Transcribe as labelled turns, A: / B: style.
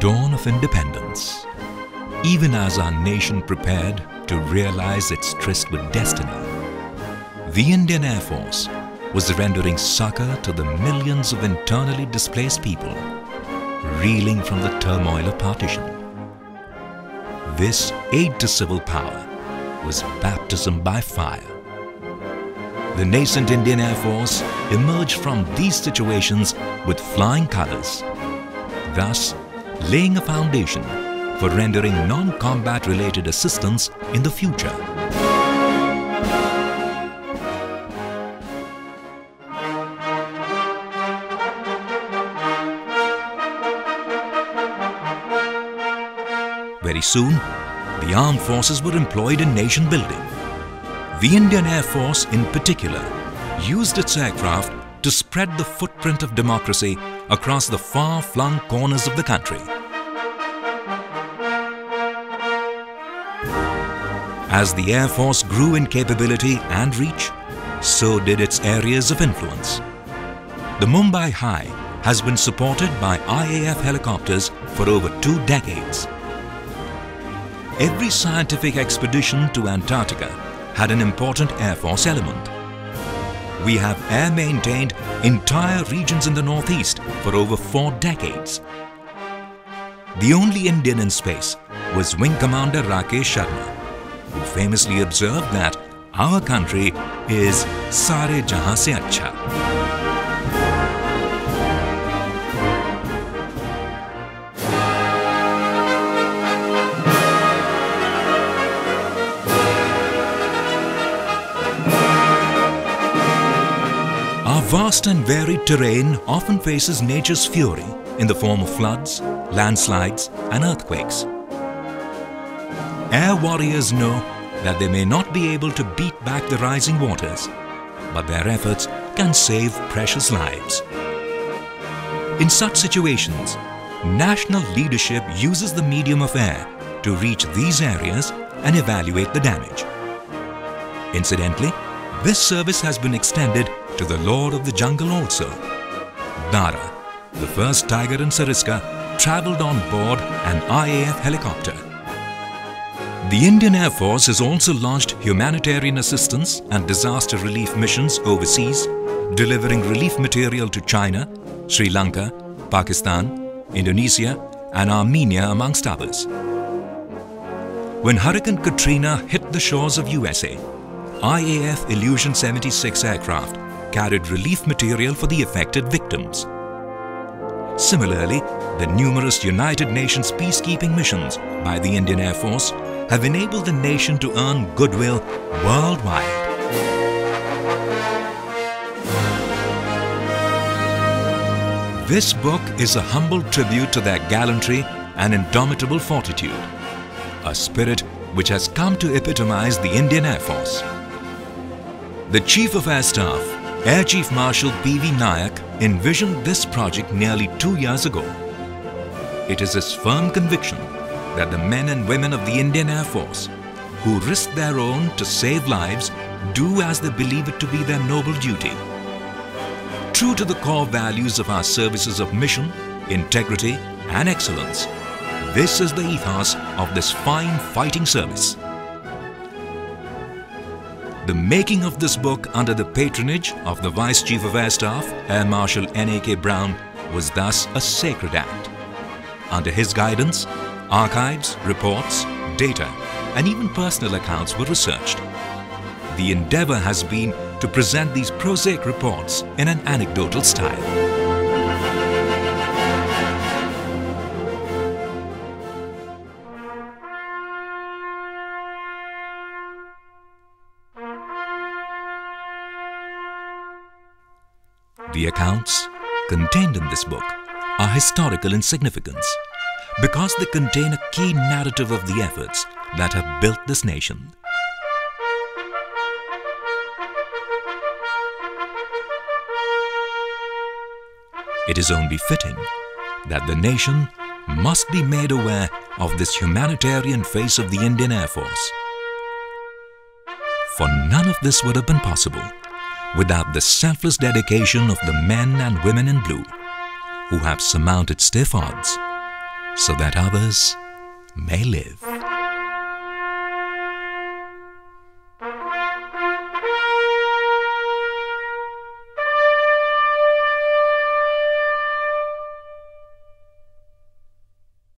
A: dawn of independence, even as our nation prepared to realize its tryst with destiny, the Indian Air Force was rendering succor to the millions of internally displaced people reeling from the turmoil of partition. This aid to civil power was baptism by fire. The nascent Indian Air Force emerged from these situations with flying colors, thus laying a foundation for rendering non-combat related assistance in the future. Very soon, the armed forces were employed in nation building. The Indian Air Force in particular used its aircraft to spread the footprint of democracy across the far-flung corners of the country. As the Air Force grew in capability and reach, so did its areas of influence. The Mumbai High has been supported by IAF helicopters for over 2 decades. Every scientific expedition to Antarctica had an important Air Force element. We have air-maintained entire regions in the Northeast for over 4 decades. The only Indian in space was Wing Commander Rakesh Sharma, who famously observed that our country is Sare Jahan se Acha. Our vast and varied terrain often faces nature's fury in the form of floods, landslides and earthquakes. Air warriors know that they may not be able to beat back the rising waters, but their efforts can save precious lives. In such situations, national leadership uses the medium of air to reach these areas and evaluate the damage. Incidentally, this service has been extended to the Lord of the Jungle also. Dara, the first tiger in Sariska, travelled on board an IAF helicopter. The Indian Air Force has also launched humanitarian assistance and disaster relief missions overseas, delivering relief material to China, Sri Lanka, Pakistan, Indonesia and Armenia amongst others. When Hurricane Katrina hit the shores of USA, IAF Illusion 76 aircraft carried relief material for the affected victims. Similarly, the numerous United Nations peacekeeping missions by the Indian Air Force have enabled the nation to earn goodwill worldwide. This book is a humble tribute to their gallantry and indomitable fortitude, a spirit which has come to epitomize the Indian Air Force. The Chief of Air Staff, Air Chief Marshal P.V. Naik, envisioned this project nearly 2 years ago. It is his firm conviction that the men and women of the Indian Air Force, who risk their own to save lives, do as they believe it to be their noble duty. True to the core values of our services of mission, integrity and excellence, this is the ethos of this fine fighting service. The making of this book under the patronage of the Vice Chief of Air Staff, Air Marshal Naik Brown, was thus a sacred act. Under his guidance, archives, reports, data and even personal accounts were researched. The endeavour has been to present these prosaic reports in an anecdotal style. The accounts contained in this book are historical in significance because they contain a key narrative of the efforts that have built this nation. It is only fitting that the nation must be made aware of this humanitarian face of the Indian Air Force. For none of this would have been possible without the selfless dedication of the men and women in blue who have surmounted stiff odds, so that others may live.